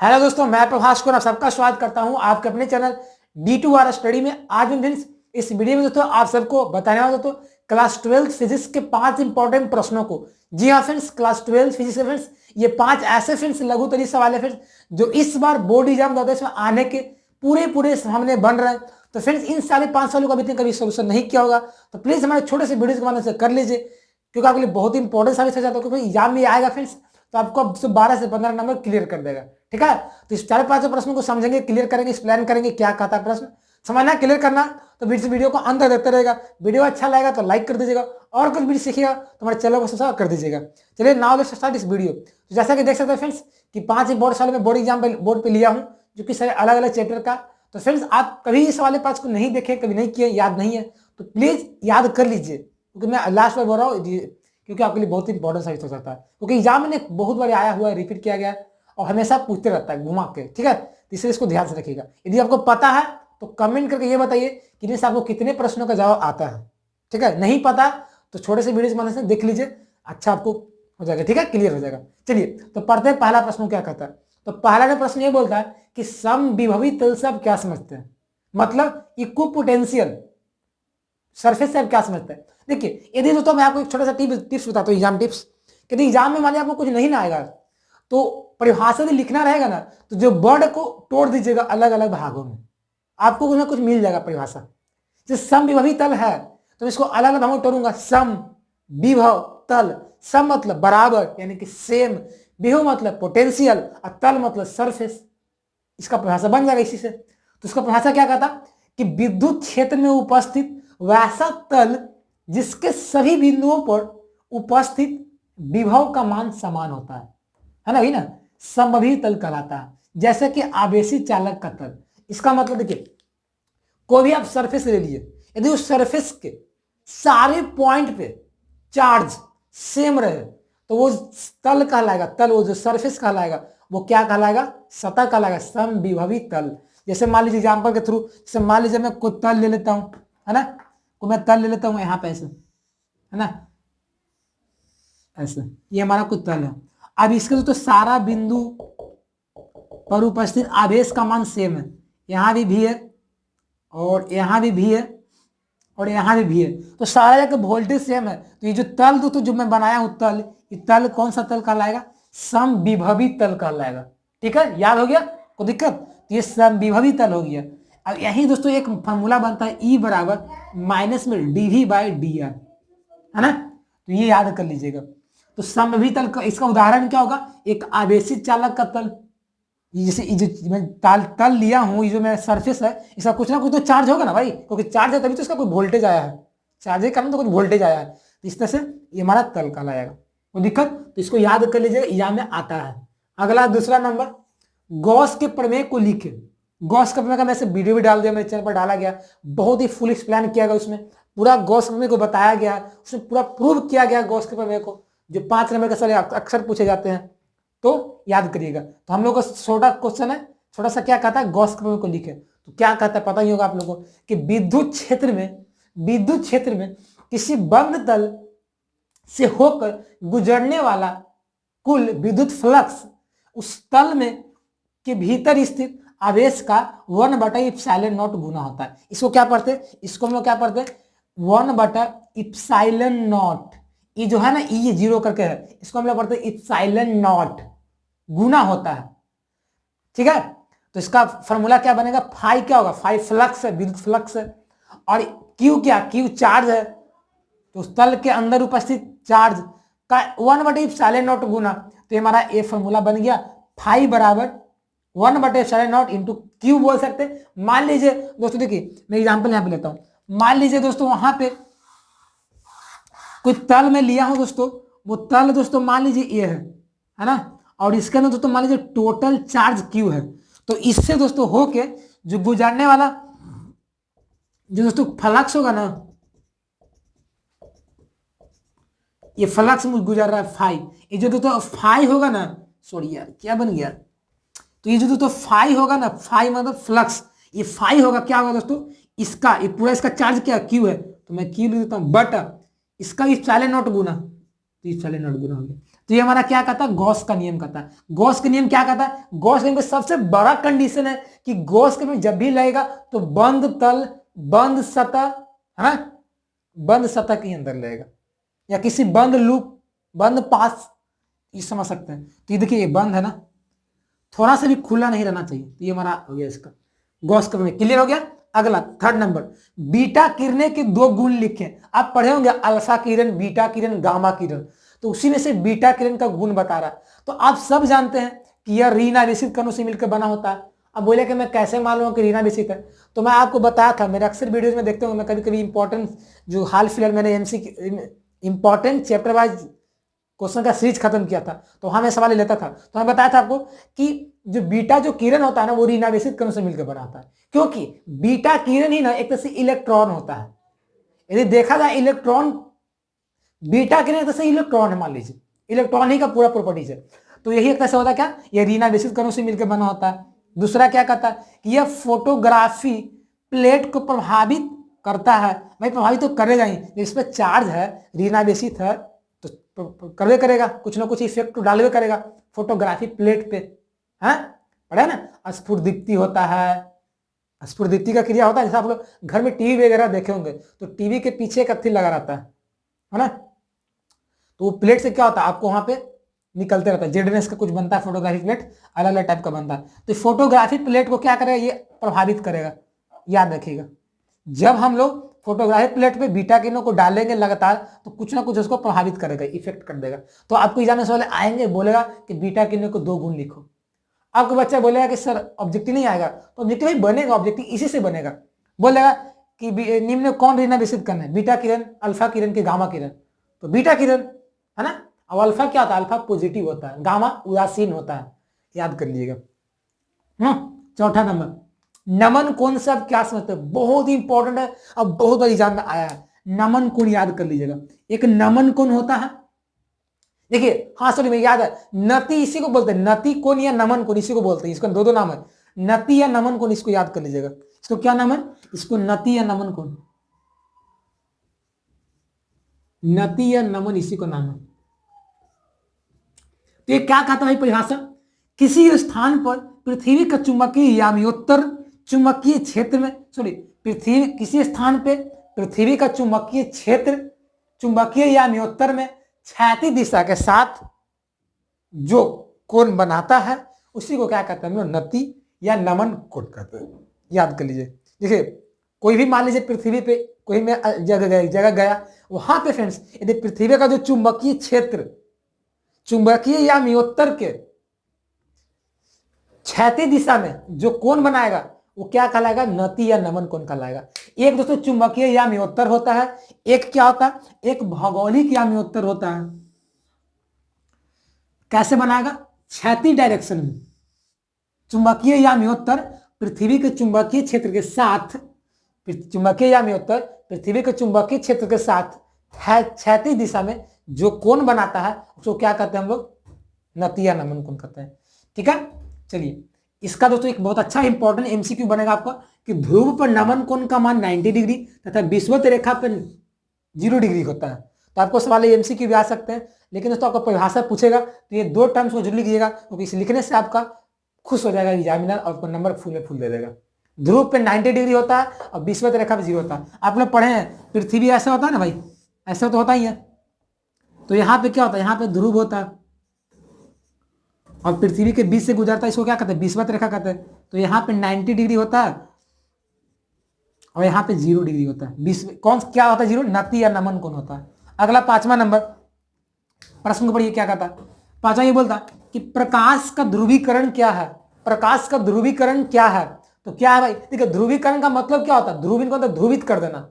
Hello दोस्तों, मैं प्रभास को आप सबका स्वागत करता हूं आपके अपने चैनल D2R स्टडी में। आज हम फ्रेंड्स इस वीडियो में दोस्तों आप सबको बताने वाला दोस्तों क्लास 12 फिजिक्स के 5 इंपॉर्टेंट प्रश्नों को। जी हाँ फ्रेंड्स, क्लास 12 फिजिक्स के फ्रेंड्स ये 5 ऐसे फ्रेंड्स लघु तरीके सवाल है फ्रेंड्स जो इस बार बोर्ड एग्जाम 2023 में आने के पूरे सामने बन रहे हैं। तो फ्रेंड्स इन सारे 5 सवालों का अभी तक कभी सोल्यूशन नहीं किया होगा तो प्लीज हमारे छोटे से वीडियो के माध्यम से कर लीजिए, क्योंकि आपके लिए बहुत ही इंपॉर्टेंट साबित हो जाता है। क्योंकि एग्जाम में आएगा फ्रेंड्स तो आपको अब 12 से 15 नंबर क्लियर कर देगा। ठीक है, तो इस 4-5 प्रश्नों को समझेंगे, क्लियर करेंगे, एक्सप्लेन करेंगे क्या कहता है प्रश्न। समझना, क्लियर करना तो वीडियो को अंत तक देखते रहेगा। वीडियो अच्छा लगेगा तो लाइक कर दीजिएगा और कुछ वीडियो सीखिएगा तो हमारे चैनल को सब्सक्राइब कर दीजिएगा। चलिए नाउ लेट्स स्टार्ट इस वीडियो। तो जैसा कि देख सकते हैं फ्रेंड्स कि 5 इंपॉर्टेंट सवाल में बोर्ड एग्जाम बोर्ड पे लिया हूँ, जो कि सारे अलग अलग चैप्टर का। तो फ्रेंड्स आप कभी इस वाले 5 को नहीं देखे, कभी नहीं किए, याद नहीं है तो प्लीज याद कर लीजिए, क्योंकि मैं लास्ट बार बोल रहा हूँ क्योंकि आपके लिए बहुत ही इंपॉर्टेंट साबित हो सकता है। क्योंकि एग्जाम में बहुत बार आया हुआ है, रिपीट किया गया है और हमेशा पूछते रहता है घुमा के। ठीक है, तो इसलिए इसको ध्यान से रखिएगा। यदि आपको पता है तो कमेंट करके ये बताइए कि इनमें से आपको कितने प्रश्नों का जवाब आता है। ठीक है, नहीं पता तो छोटे से वीडियो की मदद से देख लीजिए, अच्छा आपको हो जाएगा। ठीक है, क्लियर हो जाएगा। चलिए तो पढ़ते हैं पहला प्रश्न क्या कहता है। तो पहला प्रश्न ये बोलता है कि समविभवी तल से आप क्या समझते हैं, मतलब इक्वल पोटेंशियल सरफेस से आप क्या समझते हैं। देखिए यदि दोस्तों मैं आपको एक छोटा सा टिप्स बताता हूँ, एग्जाम टिप्स। यदि एग्जाम में मान लिया आपको कुछ नहीं ना आएगा तो परिभाषा यदि लिखना रहेगा ना तो जो वर्ड को तोड़ दीजिएगा अलग अलग भागों में, आपको कुछ ना कुछ मिल जाएगा परिभाषा। जैसे समविभवी तल है तो इसको अलग अलग भागों में तोड़ूंगा। सम विभव तल, सम मतलब बराबर यानी कि सेम, विभव मतलब पोटेंशियल और तल मतलब सरफेस। इसका परिभाषा बन जाएगा इसी से। तो इसका परिभाषा क्या कहता कि विद्युत क्षेत्र में उपस्थित वैसा तल जिसके सभी बिंदुओं पर उपस्थित विभव का मान समान होता है ना, वही ना समविभवी तल कहलाता है। जैसे कि आवेशी चालक का तल, इसका मतलब देखिए कोई भी आप सरफेस ले लिए, यदि उस सरफेस के सारे पॉइंट पे चार्ज सेम रहे तो वो तल कहलाएगा। तल वो जो सरफेस कहलाएगा वो क्या कहलाएगा, सतह कहलाएगा, समविभवी तल। जैसे मान लीजिए एग्जाम्पल के थ्रू, जैसे मान लीजिए मैं कोई तल ले लेता हूं, है ना, को मैं तल ले लेता हूं यहाँ पे ऐसे, है ना, ऐसे ये हमारा कुछ तल है। अब इसके तो सारा बिंदु पर उपस्थित आवेश का मान सेम है, यहाँ भी है और यहाँ भी है और यहाँ भी है, तो सारा जगह वोल्टेज सेम है। तो ये जो तल दोस्तों जो मैं बनाया हूं तल, ये तल कौन सा तल कहलाएगा, समविभवी तल कहलाएगा। ठीक है, याद हो गया, कोई दिक्कत, तो ये समविभवी तल हो गया। अब यही दोस्तों एक फॉर्मूला बनता है E बराबर माइनस में dV/dr, है ना, तो ये याद कर लीजिएगा। तो समविभवी तल का इसका उदाहरण क्या होगा, एक आवेशित चालक का तल। जैसे जो मैं तल लिया हूं, ये जो मेरा सरफेस है इसका कुछ ना कुछ तो चार्ज होगा ना भाई, क्योंकि चार्ज है तभी तो इसका कोई वोल्टेज आया है, चार्ज के कारण तो कुछ वोल्टेज आया है। तो इस तरह से ये हमारा तल कहलाएगा। कोई दिक्कत, तो इसको याद कर लीजिएगा, एग्जाम में आता है। अगला दूसरा नंबर, गॉस के प्रमेय को लिखे। गॉस के प्रमेय का मैंने वीडियो भी डाल दिया, मेरे चैनल पर डाला गया, बहुत ही फुल एक्सप्लेन किया गया, उसमें पूरा गॉस के प्रमेय को बताया गया, उसमें पूरा प्रूव किया गया गॉस के प्रमेय को, जो 5 नंबर के सवाल अक्सर पूछे जाते हैं, तो याद करिएगा। तो हम लोग का छोटा क्वेश्चन है, छोटा सा, क्या कहता है, गॉस के प्रमेय को लिखे। तो क्या कहता है पता ही होगा आप लोगों को कि विद्युत क्षेत्र में किसी बंद तल से होकर गुजरने वाला कुल विद्युत फ्लक्स उस तल में के भीतर स्थित आवेश का 1/ε0 गुना होता है। इसको क्या पढ़ते हैं, इसको हम लोग क्या पढ़ते हैं, 1/ε0। ये जो है ना, ये 0 करके है, इसको हम लोग पढ़ते हैं ε0 गुना होता है। ठीक है, तो इसका फॉर्मूला क्या बनेगा, फाई क्या होगा, फाई फ्लक्स है, विद्युत फ्लक्स है, और क्यू क्या, क्यू चार्ज है, तो उस तल के अंदर उपस्थित चार्ज का 1/ε0 गुना। तो हमारा ये फॉर्मूला बन गया, फाई बराबर 1/ε0 इंटू क्यू बोल सकते हैं। मान लीजिए दोस्तों, देखिए मैं एग्जाम्पल यहाँ पे लेता हूँ, मान लीजिए दोस्तों वहां पे कोई तल में लिया हूं दोस्तों, वो तल दोस्तों मान लीजिए ये है ना, और इसके अंदर दोस्तों मान लीजिए टोटल चार्ज क्यू है। तो इससे दोस्तों होके जो गुजरने वाला जो दोस्तों फ्लक्स होगा ना, ये फ्लक्स मुझे गुजर रहा है फाई, ये जो दोस्तों फाई होगा ना, सॉरी यार क्या बन गया, तो ये जो दोस्तों फाई होगा ना, फाई मतलब फ्लक्स, ये फाई होगा क्या होगा दोस्तों, इसका ये पूरा इसका चार्ज क्या क्यू है, तो मैं क्यू लिख देता हूं, बट इसका भी ε0 गुना, तो ε0 गुना हो गया। तो ये हमारा क्या कहता है, गॉस का नियम कहता है। गॉस का नियम क्या कहता है, गॉस के नियम का सबसे बड़ा कंडीशन है कि गॉस के नियम जब भी लगेगा तो बंद तल, बंद सतह, है ना, बंद सतह के अंदर लगेगा, या किसी बंद लूप, बंद पास, ये समझ सकते हैं। तो ये देखिए ये बंद है ना, थोड़ा सा भी खुला नहीं रहना चाहिए। तो ये हमारा हो गया इसका गॉस का नियम, क्लियर हो गया। अगला थर्ड नंबर, बीटा किरणें के दो गुण लिखें। आप पढ़े होंगे अल्फा किरण, बीटा किरण, गामा किरण, तो उसी में से बीटा किरण का गुण बता रहा है। तो आप सब जानते हैं कि यह ऋण विसित कणों से मिलकर बना होता है। अब बोले कि मैं कैसे मालूम कि ऋण विसित है, तो मैं आपको बताया था, मेरे अक्सर वीडियोज में देखते हूँ, मैं कभी कभी इंपॉर्टेंट जो हाल फिलहाल मैंने इंपॉर्टेंट चैप्टर वाइज क्वेश्चन का सीरीज खत्म किया था, तो वहां मैं सवाल लेता था। तो मैं बताया था आपको कि जो बीटा जो किरण होता है ना, वो ऋणावेशित कणों से मिलकर बना होता है, क्योंकि बीटा किरण ही ना एक तरह से इलेक्ट्रॉन होता है। यदि देखा जाए इलेक्ट्रॉन, बीटा किरण एक तरह से इलेक्ट्रॉन है, मान लीजिए इलेक्ट्रॉन ही का पूरा प्रॉपर्टीज है। तो यही एक तरह से होता है क्या, यह ऋणावेशित कणों से मिलकर बना होता है। दूसरा क्या कहता है कि यह फोटोग्राफी प्लेट को प्रभावित करता है। भाई प्रभावित तो करेगा ही, इस पर चार्ज है, ऋणावेशित है, तो करवे करेगा, कुछ ना कुछ इफेक्ट डालवे करेगा फोटोग्राफी प्लेट पे, है पढ़े ना। स्फुरदीप्ति होता है, स्फुरदीप्ति का क्रिया होता है, जैसे आप लोग घर में टीवी वगैरह देखे होंगे, तो टीवी के पीछे एक अथी लगा रहता है ना, तो वो प्लेट से क्या होता है, आपको वहां पे निकलते रहता है, जेडनेस का कुछ बनता है, फोटोग्राफी प्लेट अलग अलग टाइप का बनता है। तो फोटोग्राफी प्लेट को क्या करेगा, ये प्रभावित करेगा, याद रखिएगा। जब हम लोग फोटोग्राफी प्लेट पे बीटा किरणों को डालेंगे लगातार, तो कुछ ना कुछ उसको प्रभावित करेगा, इफेक्ट कर देगा। तो आपको एग्जाम में सवाल आएंगे, बोलेगा कि बीटा किरणों को दो गुण लिखो। आपको बच्चा बोलेगा कि सर ऑब्जेक्टिव नहीं आएगा, तो ऑब्जेक्टिव ही बनेगा, ऑब्जेक्टिव इसी से बनेगा। बोलेगा कि निम्न कौन ऋणावेशित कण है, बीटा किरण, अल्फा किरण के गामा किरण, तो बीटा किरण है ना। अब अल्फा क्या होता है, अल्फा पॉजिटिव होता है, गामा उदासीन होता है, याद कर लीजिएगा। चौथा नंबर, नमन कोण से आप क्या समझते हैं, बहुत ही इंपॉर्टेंट है, अब बहुत बार एग्जाम में आया है। नमन कोण याद कर लीजिएगा, एक नमन कोण होता है, देखिए हाँ सॉरी में याद है, नति इसी को बोलते हैं, नति कोण या नमन कोण इसी को बोलते हैं, इसका दो नाम है, नति या नमन कोण, इसको याद कर लीजिएगा। इसको क्या नाम है, इसको नति या नमन कोण, नति या नमन इसी को नाम है। तो ये क्या कहता है भाई परिभाषा, किसी स्थान पर पृथ्वी का चुंबकीय याम्योत्तर चुंबकीय क्षेत्र में, सॉरी पृथ्वी, किसी स्थान पे पृथ्वी का चुंबकीय क्षेत्र चुंबकीय याम्योत्तर में क्षैतिज दिशा के साथ जो कोण बनाता है, उसी को क्या कहते हैं, नति या नमन कोण कहते हैं, याद कर लीजिए। देखिए कोई भी मान लीजिए पृथ्वी पे कोई में जगह गया, वहां पे फ्रेंड्स यदि पृथ्वी का जो चुंबकीय क्षेत्र चुंबकीय याम्योत्तर के क्षैतिज दिशा में जो कोण बनाएगा, वो क्या कहलाएगा, नति या नमन कोण कहलाएगा। एक दोस्तों चुंबकीय याम्योत्तर होता है, एक क्या होता है, एक भौगोलिक याम्योत्तर होता है। कैसे बनाएगा, क्षैतिज डायरेक्शन में चुंबकीय याम्योत्तर पृथ्वी के चुंबकीय क्षेत्र के साथ, चुंबकीय याम्योत्तर पृथ्वी के चुंबकीय क्षेत्र के साथ क्षैतिज दिशा में जो कोण बनाता है, उसको क्या कहते हैं हम लोग, नति या नमन कोण कहते हैं। ठीक है, चलिए इसका दोस्तों एक बहुत अच्छा इंपॉर्टेंट एमसीक्यू बनेगा आपका कि ध्रुव पर नमन कोण का मान 90 डिग्री तथा विषुवत रेखा पर 0 डिग्री होता है। तो आपको सवाल एमसीक्यू भी आ सकते हैं, लेकिन दोस्तों आपको परिभाषा पूछेगा तो ये दो टर्म्स को जरूर लिखिएगा, क्योंकि इसे लिखने से आपका खुश हो जाएगा एग्जामिनर और आपको नंबर फुल में फुल दे देगा। ध्रुव पे 90 डिग्री होता है और विषुवत रेखा पे 0 होता है। आप लोग पढ़े हैं पृथ्वी ऐसा होता है ना भाई, ऐसा तो होता ही है। तो यहाँ पे क्या होता है, यहाँ पे ध्रुव होता है और पृथ्वी के बीच से गुजरता है, इसको क्या कहते हैं, विषुवत रेखा कहते हैं। तो यहाँ पे 90 डिग्री होता है और यहाँ पे 0 डिग्री होता है। कौन क्या होता है, 0, नति या नमन कोण होता है। अगला 5वां नंबर प्रश्न को पढ़िए, क्या कहता है, 5वां ये बोलता कि प्रकाश का ध्रुवीकरण क्या है, प्रकाश का ध्रुवीकरण क्या है। तो क्या है भाई, देखिए ध्रुवीकरण का मतलब क्या होता है, ध्रुवीन को ध्रुवित कर देना।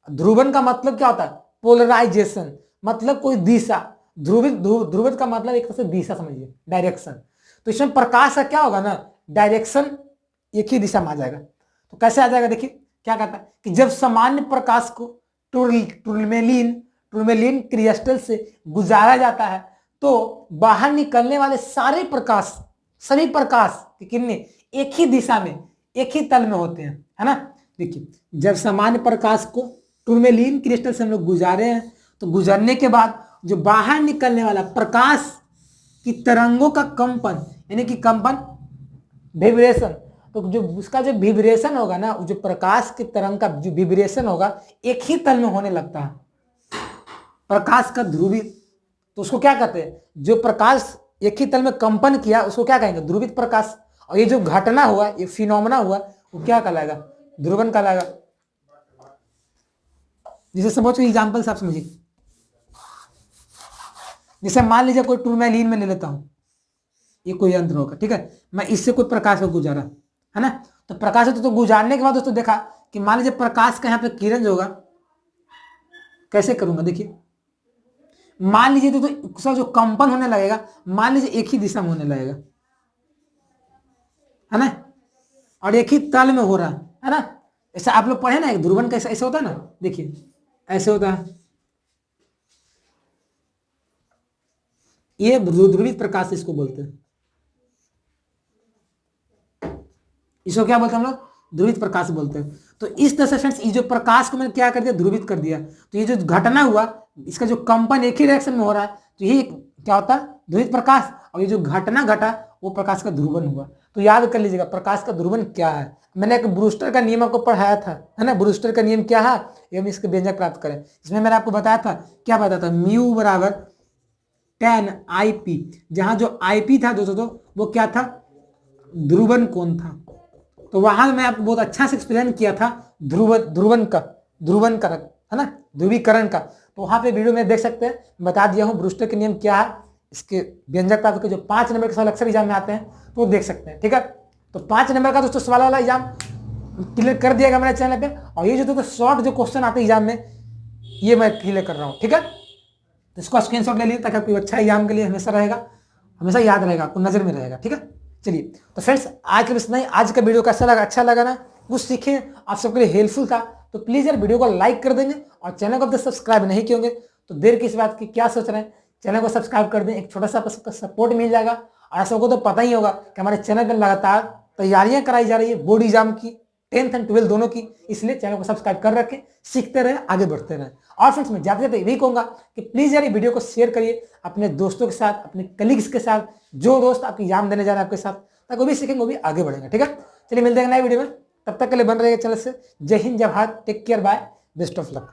ध्रुवन का मतलब क्या होता है, पोलराइजेशन, मतलब कोई दिशा। ध्रुवित ध्रुवित का मतलब एक तरह से दिशा समझिए, डायरेक्शन। तो इसमें प्रकाश का क्या होगा ना, डायरेक्शन एक ही दिशा में आ जाएगा। तो कैसे आ जाएगा, देखिए क्या कहता है कि जब सामान्य प्रकाश को टूरमेलिन क्रिस्टल से गुजारा जाता है, तो बाहर निकलने वाले सारे प्रकाश, सभी प्रकाश की किरणें एक ही दिशा में, एक ही तल में होते हैं, है ना। देखिए जब सामान्य प्रकाश को टूरमेलिन क्रिस्टल से हम लोग गुजारे हैं, तो गुजरने के बाद जो बाहर निकलने वाला प्रकाश की तरंगों का कंपन, यानी कि कंपन, वाइब्रेशन, तो जो उसका जो वाइब्रेशन होगा ना, जो प्रकाश की तरंग का जो वाइब्रेशन होगा एक ही तल में होने लगता है, प्रकाश का ध्रुवित। तो उसको क्या कहते हैं, जो प्रकाश एक ही तल में कंपन किया उसको क्या कहेंगे, ध्रुवित प्रकाश। और ये जो घटना हुआ, ये फिनोमेना हुआ, वो क्या कहलाएगा, ध्रुवन कहलाएगा। जैसे समझो एग्जाम्पल आप समझिए, जैसे मान लीजिए कोई टूर्मेलिन में ले लेता हूं, ये कोई यंत्र होगा, ठीक है, मैं इससे कोई प्रकाश को गुजारा, है ना, तो प्रकाश तो गुजारने के बाद दोस्तों देखा कि मान लीजिए प्रकाश का यहाँ पे किरण जो होगा, कैसे करूंगा देखिए, मान लीजिए तो उसका जो कंपन होने लगेगा, मान लीजिए एक ही दिशा में होने लगेगा, है ना, और एक ही तल में हो रहा है ना। ऐसा आप लोग पढ़े ना, एक ध्रुवन कैसे ऐसे होता है ना, देखिए ऐसे होता है, ये ध्रुवित प्रकाश इसको बोलते हैं, इसको क्या बोलते हैं हम लोग, ध्रुवित प्रकाश बोलते हैं। तो इस तरह से फ्रेंड्स, ये जो प्रकाश को मैंने क्या कर दिया, ध्रुवित कर दिया, तो ये जो घटना हुआ, इसका जो कंपन एक ही डायरेक्शन में हो रहा है, तो ये क्या होता है, ध्रुवित प्रकाश। और ये जो घटना घटा वो प्रकाश का ध्रुवन हुआ। तो याद कर लीजिएगा प्रकाश का ध्रुवन क्या है। मैंने एक ब्रूस्टर का नियम आपको पढ़ाया था, है ना, ब्रूस्टर का नियम क्या है, एवं इसके व्यंजक प्राप्त करें। इसमें मैंने आपको बताया था, क्या बताया था, म्यू बराबर tan IP, जहां जो IP था दोस्तों वो क्या था, ध्रुवन कोण था। तो वहां मैं आपको बहुत अच्छा से एक्सप्लेन किया था ध्रुवन का, है ना, ध्रुवीकरण का। तो वहां पे वीडियो में देख सकते हैं, बता दिया हूँ ब्रूस्टर के नियम क्या है, इसके व्यंजक प्राप्त के जो 5 नंबर के सवाल अक्सर एग्जाम में आते हैं, तो देख सकते हैं, ठीक है। तो 5 नंबर का दोस्तों सवाल वाला एग्जाम क्लियर कर दिया मेरे चैनल पे। और ये जो दोस्तों शॉर्ट जो क्वेश्चन आते हैं एग्जाम में, ये मैं क्लियर कर रहा हूँ, ठीक है। तो इसको स्क्रीनशॉट ले लीजिए ताकि आपको अच्छा एग्जाम के लिए हमेशा रहेगा, हमेशा याद रहेगा, आपको नजर में रहेगा, ठीक है। चलिए तो फ्रेंड्स, आज के बस नहीं, आज का वीडियो कैसा लगा, अच्छा लगा ना, कुछ सीखे, आप सबके लिए हेल्पफुल था, तो प्लीज यार वीडियो को लाइक कर देंगे, और चैनल को अब तक सब्सक्राइब नहीं किए होंगे तो देर किस बात की, क्या सोच रहे हैं, चैनल को सब्सक्राइब कर दें, एक छोटा सा सपोर्ट मिल जाएगा। और आप सबको तो पता ही होगा कि हमारे चैनल पर लगातार तैयारियां कराई जा रही है बोर्ड एग्जाम की, 10th एंड 12th दोनों की, इसलिए चैनल को सब्सक्राइब कर रखें, सीखते रहे, आगे बढ़ते रहे। और फ्रेंड्स मैं जाते जाते यही कहूंगा कि प्लीज यार ये वीडियो को शेयर करिए अपने दोस्तों के साथ, अपने कलीग्स के साथ, जो दोस्त आपकी एग्जाम देने जा रहे हैं आपके साथ, ताकि वो भी सीखेंगे, वो भी आगे बढ़ेंगे, ठीक है। चलिए मिलते हैं नए वीडियो में, तब तक के लिए बन रहेगा चैनल से। जय हिंद, जय Bharat, take care, bye, best of luck.